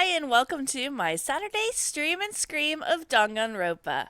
Hi, and welcome to my Saturday stream and scream of Danganronpa.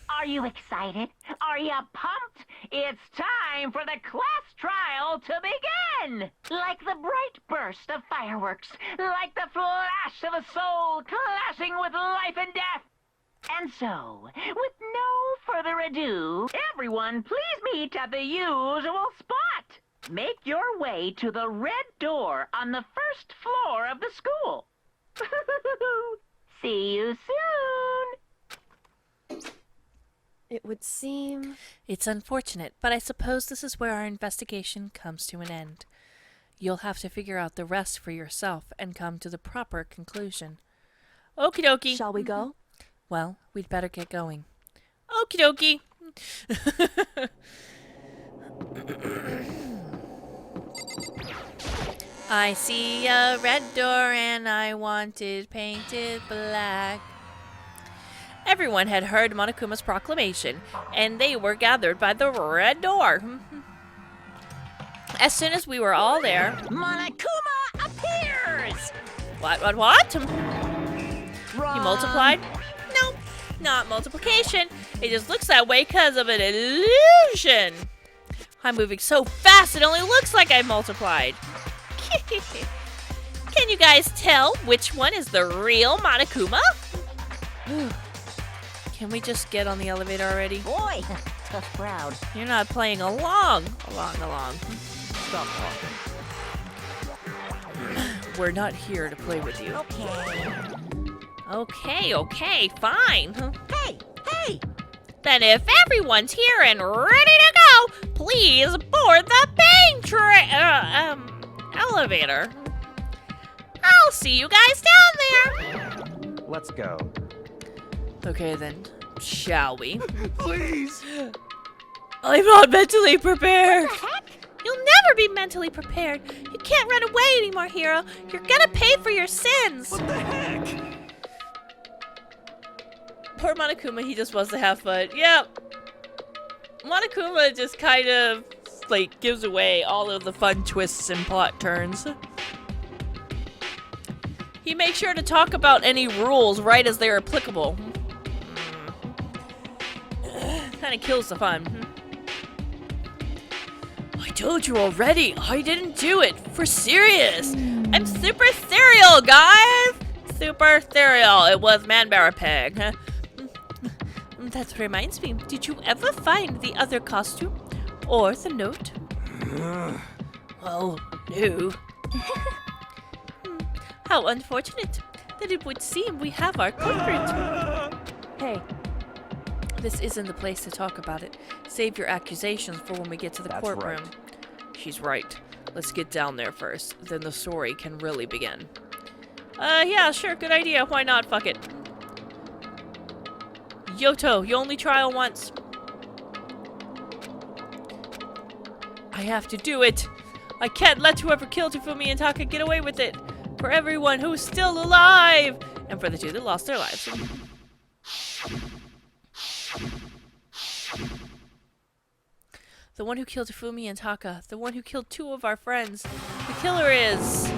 Are you excited? Are you pumped? It's time for the class trial to begin! Like the bright burst of fireworks, like the flash of a soul clashing with life and death. And so, with no further ado, everyone please meet at the usual spot. Make your way to the red door on the first floor of the school. See you soon! It would seem... It's unfortunate, but I suppose this is where our investigation comes to an end. You'll have to figure out the rest for yourself and come to the proper conclusion. Okie dokie. Shall we go? Well, we'd better get going. Okie dokie. I see a red door and I want it painted black. Everyone had heard Monokuma's proclamation, and they were gathered by the red door. As soon as we were all there... Monokuma appears! What? He multiplied? No, not multiplication. It just looks that way because of an illusion. I'm moving so fast it only looks like I multiplied. Can you guys tell which one is the real Monokuma? Can we just get on the elevator already? Boy, tough crowd. You're not playing along. Stop talking. We're not here to play with you. Okay. Okay, fine. Hey! Then if everyone's here and ready to go, please board the elevator. I'll see you guys down there. Let's go. Okay then, shall we? Please! I'm not mentally prepared. What the heck? You'll never be mentally prepared. You can't run away anymore, Hiro. You're gonna pay for your sins. What the heck? Poor Monokuma, he just wants to have fun. Yep. Monokuma just kind of, like, gives away all of the fun twists and plot turns. He makes sure to talk about any rules right as they're applicable. Kind of kills the fun. I told you already, I didn't do it. For serious. I'm super serial, guys. Super serial. It was Man-Bear Pig. That reminds me, did you ever find the other costume? Or the note? Well, no. How unfortunate that it would seem we have our culprit. Hey, this isn't the place to talk about it. Save your accusations for when we get to the courtroom. Right. She's right. Let's get down there first. Then the story can really begin. Yeah, sure, good idea. Why not? Fuck it. Yoto, you only trial once. I have to do it. I can't let whoever killed Hifumi and Taka get away with it. For everyone who's still alive. And for the two that lost their lives. The one who killed Hifumi and Taka. The one who killed two of our friends. The killer is...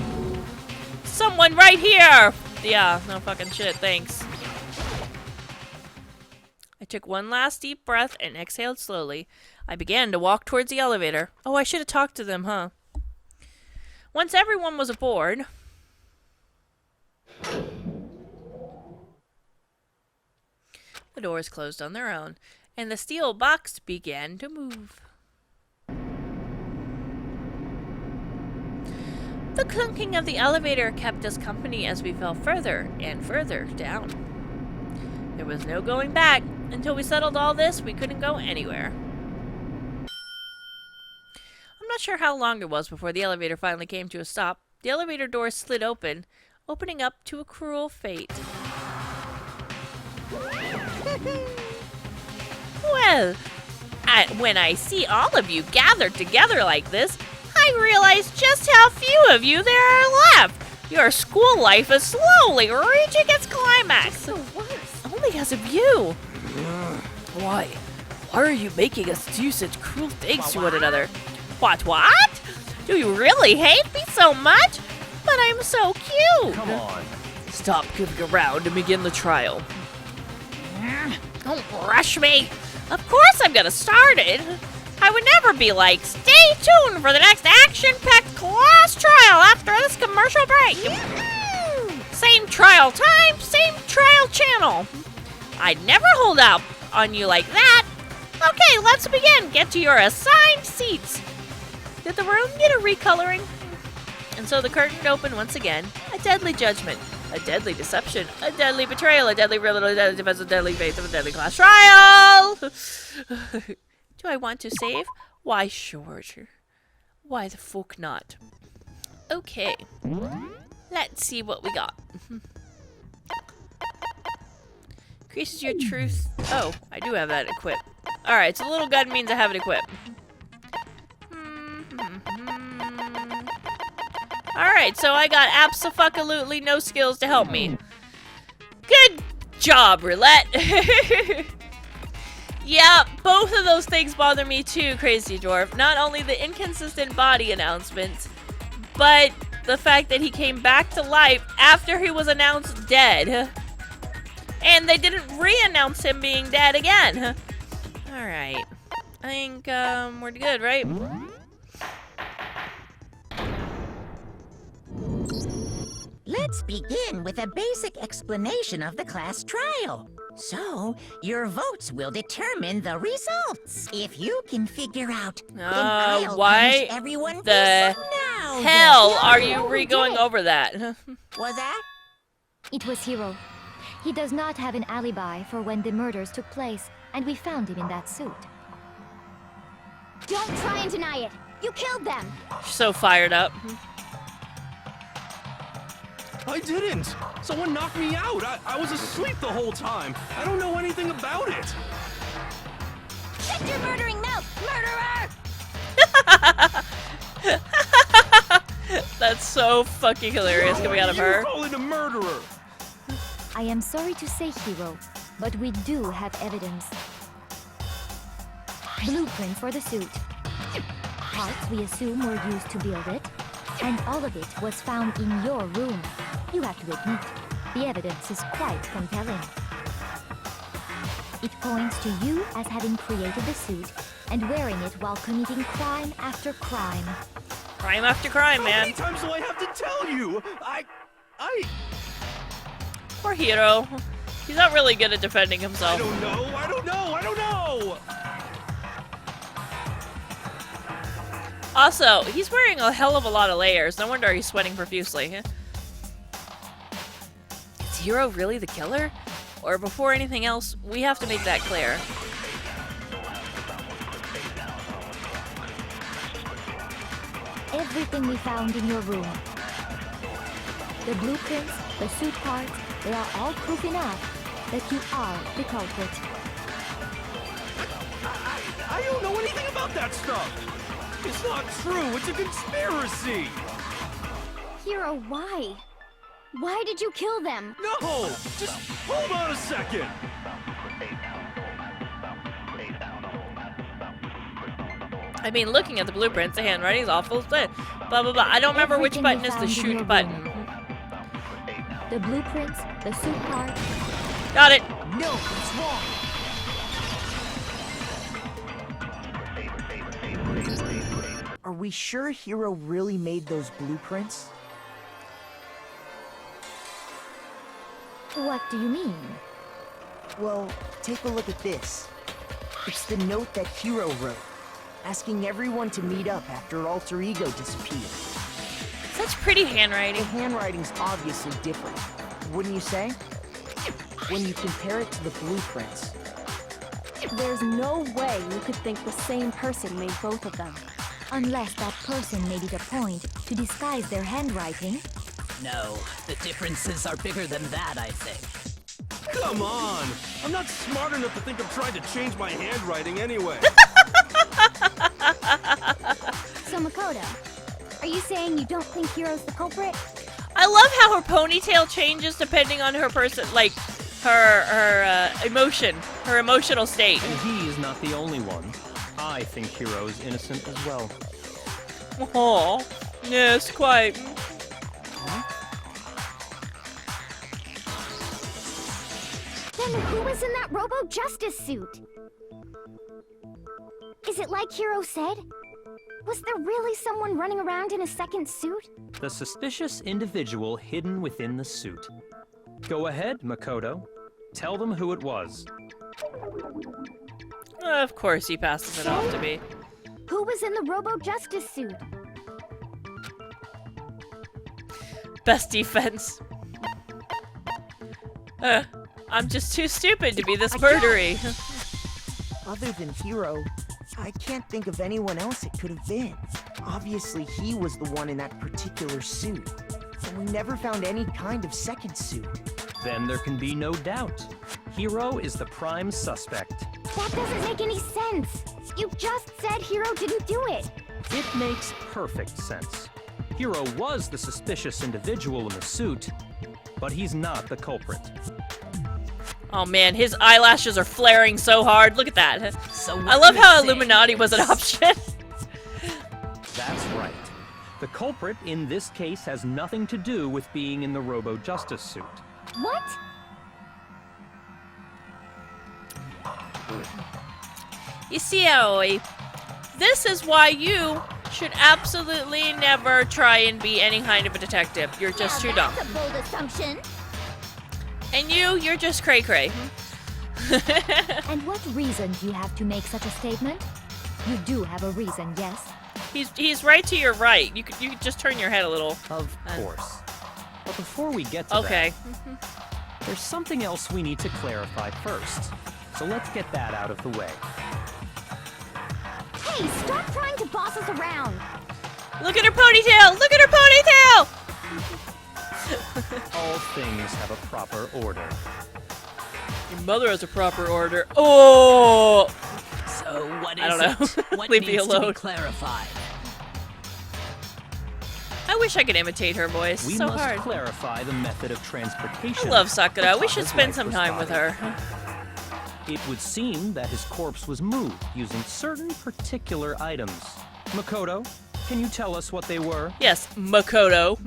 someone right here! Yeah, no fucking shit, thanks. I took one last deep breath and exhaled slowly. I began to walk towards the elevator. Oh, I should have talked to them, huh? Once everyone was aboard... the doors closed on their own, and the steel box began to move. The clunking of the elevator kept us company as we fell further and further down. There was no going back. Until we settled all this, we couldn't go anywhere. I'm not sure how long it was before the elevator finally came to a stop. The elevator door slid open, opening up to a cruel fate. Well, when I see all of you gathered together like this, I realize just how few of you there are left. Your school life is slowly reaching its climax. The worst. Only because of you. Why? Why are you making us do such cruel things to one another? What? Do you really hate me so much? But I'm so cute. Come on. Stop goofing around and begin the trial. Don't rush me. Of course I'm gonna start it. I would never be like, stay tuned for the next action-packed class trial after this commercial break. Same trial time, same trial channel. I'd never hold out on you like that. Okay, let's begin. Get to your assigned seats. Did the room get a recoloring? And so the curtain opened once again. A deadly judgment, a deadly deception, a deadly betrayal, a deadly riddle, a deadly defense, a deadly faith of a deadly class trial. Do I want to save? Why, sure. Why the fuck not? Okay. Let's see what we got. Increases your truth. Oh, I do have that equipped. Alright, so little gun means I have it equipped. Alright, so I got abso-fucka-lutely no skills to help me. Good job, Roulette. Yeah, both of those things bother me too, Crazy Dwarf. Not only the inconsistent body announcements, but the fact that he came back to life after he was announced dead. And they didn't re-announce him being dead again. Alright. I think, we're good, right? Let's begin with a basic explanation of the class trial. So, your votes will determine the results. If you can figure out, then I'll why punish everyone the now. hell are you re-going over that? Was that? It was Hiro. He does not have an alibi for when the murders took place, and we found him in that suit. Don't try and deny it. You killed them. She's so fired up. I didn't! Someone knocked me out! I was asleep the whole time! I don't know anything about it! Shut your murdering mouth, murderer! That's so fucking hilarious coming out of her. You calling a murderer! I am sorry to say, Hiro, but we do have evidence. Blueprint for the suit. Parts we assume were used to build it, and all of it was found in your room. You have to admit, the evidence is quite compelling. It points to you as having created the suit and wearing it while committing crime after crime. Crime after crime, How man. many times do I have to tell you? Poor Hiro. He's not really good at defending I himself. don't know! Also, he's wearing a hell of a lot of layers. No wonder he's sweating profusely. Is Hiro really the killer? Or before anything else, we have to make that clear. Everything we found in your room. The blueprints, the suit parts, they are all proof enough that you are the culprit. I don't know anything about that stuff! It's not true! It's a conspiracy! Hiro, why? Why did you kill them? No! Just hold on a second! I mean, looking at the blueprints, the handwriting is awful. Blah, blah, blah. I don't remember which Everything button we is the found in shoot your button. room. The blueprints, the suit parts. Got it. No, it's wrong. Are we sure Hiro really made those blueprints? What do you mean? Well, take a look at this. It's the note that Hiro wrote, asking everyone to meet up after Alter Ego disappeared. Such pretty The handwriting. handwriting's obviously different, wouldn't you say? When you compare it to the blueprints. There's no way you could think the same person made both of them. Unless that person made it a point to disguise their handwriting. No, the differences are bigger than that, I think. Come on! I'm not smart enough to think I'm trying to change my handwriting anyway. So Makoto, are you saying you don't think Hiro's the culprit? I love how her ponytail changes depending on her person, like her emotion, her emotional state. And he is not the only one. I think Hiro is innocent as well. Oh, yes, quite. Then who was in that Robo-Justice suit? Is it like Hiro said? Was there really someone running around in a second suit? The suspicious individual hidden within the suit. Go ahead, Makoto. Tell them who it was. Of course he passes it off to me. Who was in the Robo-Justice suit? Best defense. I'm just too stupid to be this murdery. Other than Hiro, I can't think of anyone else it could have been. Obviously, he was the one in that particular suit. And we never found any kind of second suit. Then there can be no doubt. Hiro is the prime suspect. That doesn't make any sense. You just said Hiro didn't do it. It makes perfect sense. Hiro was the suspicious individual in the suit, but he's not the culprit. Oh man, his eyelashes are flaring so hard. Look at that. So I love how Illuminati was an option. That's right. The culprit in this case has nothing to do with being in the Robo-Justice suit. What? You see, Aoi, this is why you should absolutely never try and be any kind of a detective. You're just too dumb. That's a bold assumption. And you're just cray-cray. And what reason do you have to make such a statement? You do have a reason, yes? He's right to your right. You could just turn your head a little. Of course. But before we get to that, there's something else we need to clarify first. So let's get that out of the way. Hey, stop trying to boss us around. Look at her ponytail! Look at her ponytail! All things have a proper order. Your mother has a proper order. Oh! So what is I don't know. it? What Leave me needs to alone. be clarified? I wish I could imitate her voice. We so must hard. clarify the method of transportation. I love Sakura. We should Taka's spend some lifeless time with body. her. It would seem that his corpse was moved using certain particular items. Makoto, can you tell us what they were? Yes, Makoto.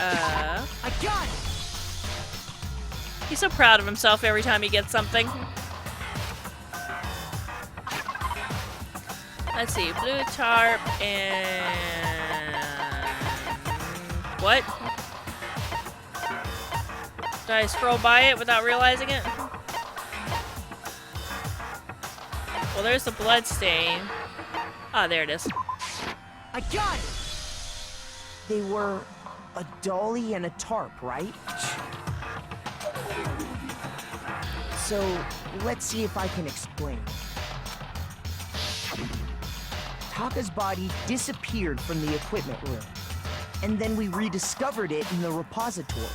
I got it! He's so proud of himself every time he gets something. Let's see, blue tarp and... What? Did I scroll by it without realizing it? Well, there's the blood stain. Ah, there it is. I got it! They were a dolly and a tarp, right? So, let's see if I can explain. Taka's body disappeared from the equipment room, and then we rediscovered it in the repository.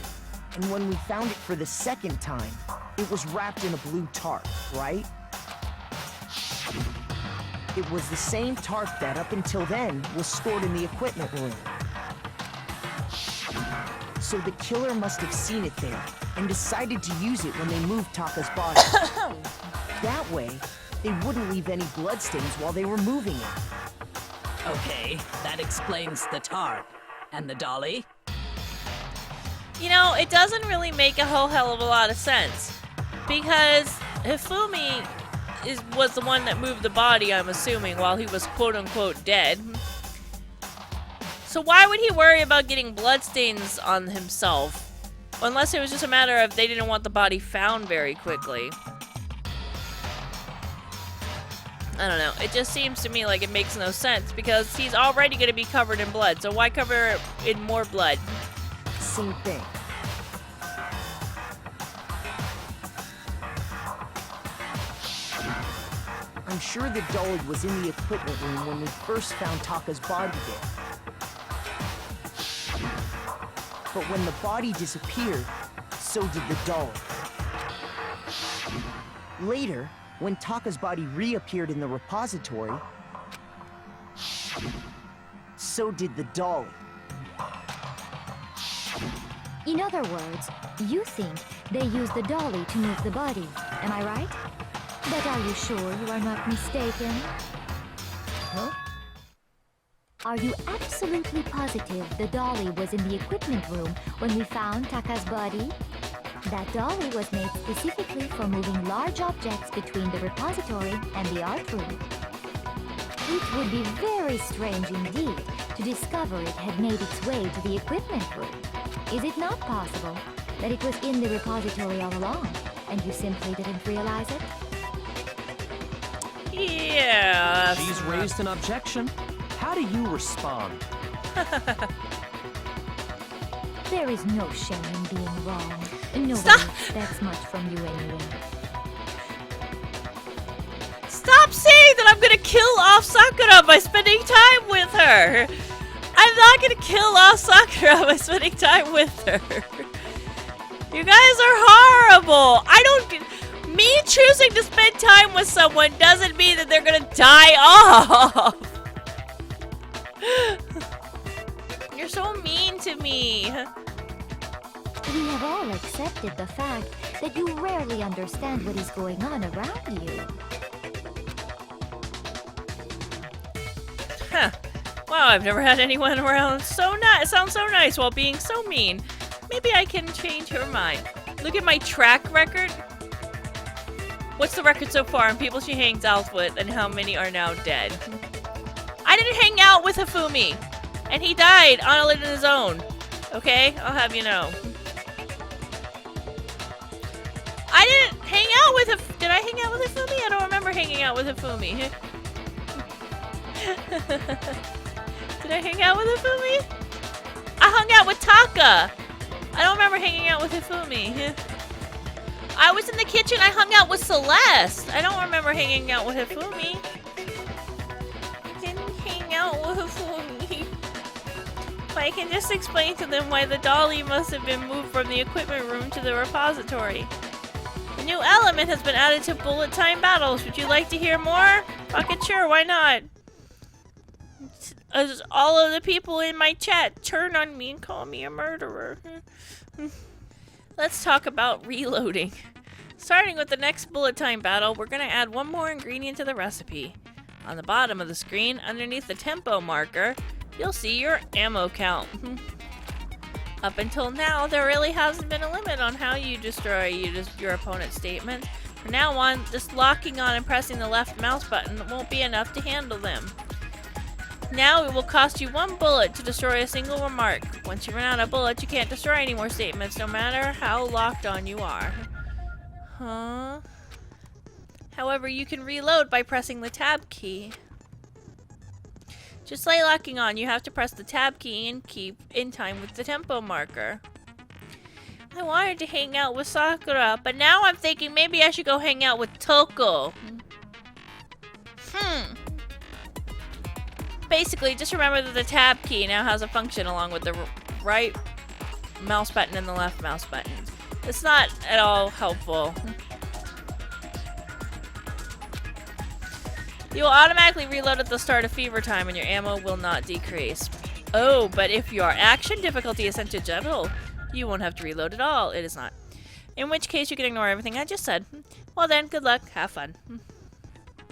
And when we found it for the second time, it was wrapped in a blue tarp, right? It was the same tarp that, up until then, was stored in the equipment room. So the killer must have seen it there, and decided to use it when they moved Taka's body. That way, they wouldn't leave any bloodstains while they were moving it. Okay, that explains the tarp. And the dolly? You know, it doesn't really make a whole hell of a lot of sense. Because Hifumi was the one that moved the body, I'm assuming, while he was quote-unquote dead. So why would he worry about getting bloodstains on himself? Unless it was just a matter of they didn't want the body found very quickly. I don't know. It just seems to me like it makes no sense because he's already going to be covered in blood. So why cover it in more blood? Same thing. I'm sure the dolly was in the equipment room when we first found Taka's body there. But when the body disappeared, so did the dolly. Later, when Taka's body reappeared in the repository, so did the dolly. In other words, you think they used the dolly to move the body, am I right? But are you sure you are not mistaken? Huh? Are you absolutely positive the dolly was in the equipment room when we found Taka's body? That dolly was made specifically for moving large objects between the repository and the art room. It would be very strange indeed to discover it had made its way to the equipment room. Is it not possible that it was in the repository all along, and you simply didn't realize it? Yeah. She's raised an objection. How do you respond? There is no shame in being wrong. Nobody Stop. expects much from you anyway. Stop saying that I'm gonna kill off Sakura by spending time with her! I'm not gonna kill off Sakura by spending time with her. You guys are horrible! Me choosing to spend time with someone doesn't mean that they're gonna die off! You're so mean to me! We have all accepted the fact that you rarely understand what is going on around you. Huh. Wow, I've never had anyone around sound so nice while being so mean. Maybe I can change her mind. Look at my track record. What's the record so far on people she hangs out with and how many are now dead? I didn't hang out with Hifumi, and he died on his own. Okay? I'll have you know. I didn't hang out with Did I hang out with Hifumi? I don't remember hanging out with Hifumi. Did I hang out with Hifumi? I hung out with Taka. I don't remember hanging out with Hifumi. I was in the kitchen. I hung out with Celeste. I don't remember hanging out with Hifumi. Didn't hang out with Hifumi. But I can just explain to them why the dolly must have been moved from the equipment room to the repository. A new element has been added to bullet time battles. Would you like to hear more? Fucking sure, why not? As all of the people in my chat turn on me and call me a murderer. Let's talk about reloading. Starting with the next bullet time battle, we're going to add one more ingredient to the recipe. On the bottom of the screen, underneath the tempo marker, you'll see your ammo count. Up until now, there really hasn't been a limit on how you destroy your opponent's statements. From now on, just locking on and pressing the left mouse button won't be enough to handle them. Now it will cost you 1 bullet to destroy a single remark. Once you run out of bullets, you can't destroy any more statements, no matter how locked on you are. Huh? However, you can reload by pressing the tab key. Just like locking on, you have to press the tab key and keep in time with the tempo marker. I wanted to hang out with Sakura, but now I'm thinking maybe I should go hang out with Toko. Basically, just remember that the tab key now has a function along with the right mouse button and the left mouse button. It's not at all helpful. You will automatically reload at the start of fever time and your ammo will not decrease. Oh, but if your action difficulty is set to gentle, you won't have to reload at all. It is not. In which case, you can ignore everything I just said. Well then, good luck. Have fun.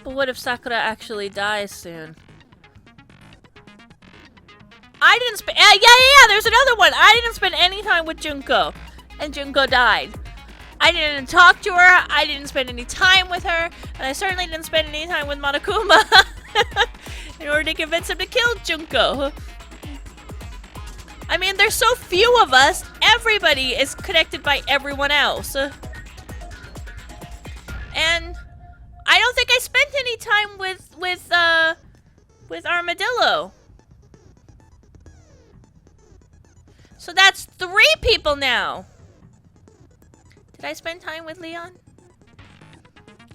But what if Sakura actually dies soon? I didn't spend. Yeah. There's another one. I didn't spend any time with Junko, and Junko died. I didn't talk to her. I didn't spend any time with her, and I certainly didn't spend any time with Monokuma in order to convince him to kill Junko. I mean, there's so few of us. Everybody is connected by everyone else, and I don't think I spent any time with Armadillo. So that's 3 people now. Did I spend time with Leon?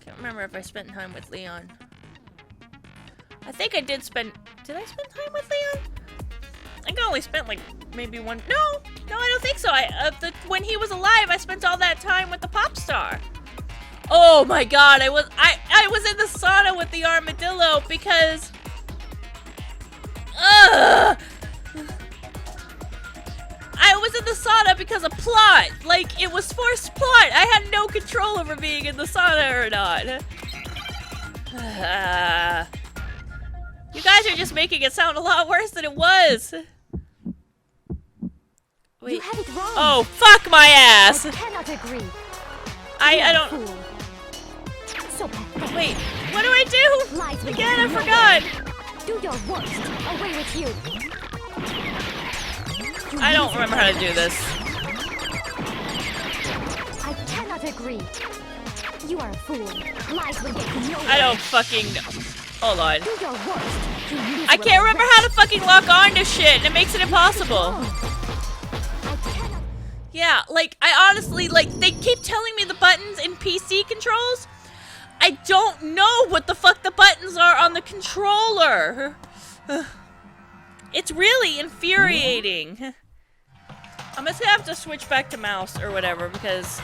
Can't remember if I spent time with Leon. I think I did spend... Did I spend time with Leon? I think I only spent like maybe one... No, I don't think so. When he was alive, I spent all that time with the pop star. Oh my god, I was in the sauna with the armadillo because... I was in the sauna because of plot. Like, it was forced plot. I had no control over being in the sauna or not. You guys are just making it sound a lot worse than it was. Wait. You have it wrong. Oh, fuck my ass. I cannot agree. I don't. Fool. So pathetic. Wait, what do I do? Lies will Again, I get you forgot. nowhere. Do your worst. Away with you. I don't remember how to do this. I cannot agree. You are a fool. Lies will get you nowhere. I don't fucking. Hold on. Do your worst. I can't remember how to fucking lock on to shit, and it makes it impossible. Yeah, like, I honestly, like, they keep telling me the buttons in PC controls. I don't know what the fuck the buttons are on the controller. It's really infuriating. I'm just gonna have to switch back to mouse or whatever, because...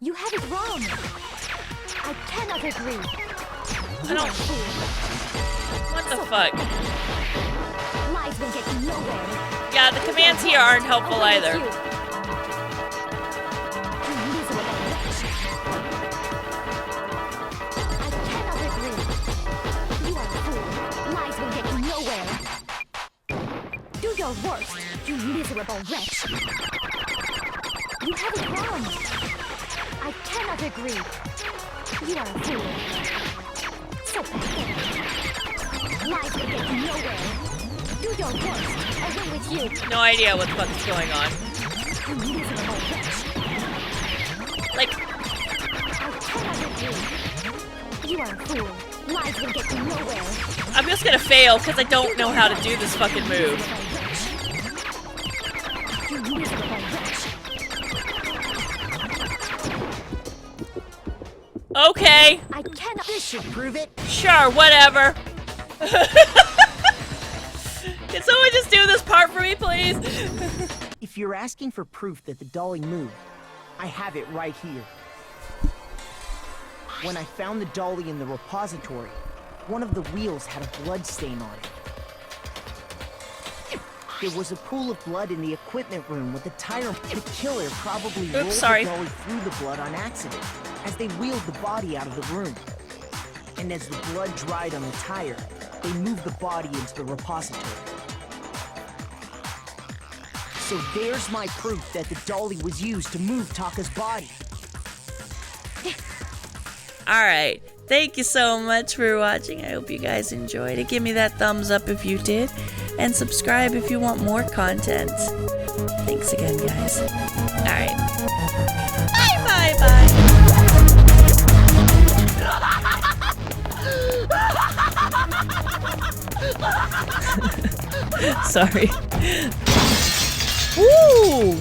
You have it wrong. I cannot agree. I don't... What the fuck? Lies will get you nowhere. Yeah, the commands here aren't helpful either. You miserable wretch. I cannot agree. You are a fool. Lies will get you nowhere. Do your worst, you miserable wretch. You have it wrong. I cannot agree. You are a fool. So pathetic. Lies will get you nowhere. Do your worst. Away with you. No idea what the fuck is going on. You miserable wretch. Like... I cannot agree. You are a fool. Lies will get you nowhere. I'm just gonna fail because I don't know how to do this fucking move. You miserable wretch. Okay. I cannot. This should prove it. Sure, whatever. Can someone just do this part for me, please? If you're asking for proof that the dolly moved, I have it right here. When I found the dolly in the repository, one of the wheels had a blood stain on it. There was a pool of blood in the equipment room with the tire. The killer probably rolled the dolly through the blood on accident as they wheeled the body out of the room. And as the blood dried on the tire, they moved the body into the repository. So there's my proof that the dolly was used to move Taka's body. Alright, thank you so much for watching. I hope you guys enjoyed it. Give me that thumbs up if you did. And subscribe if you want more content. Thanks again, guys. Alright. Bye, bye, bye. Sorry. Woo!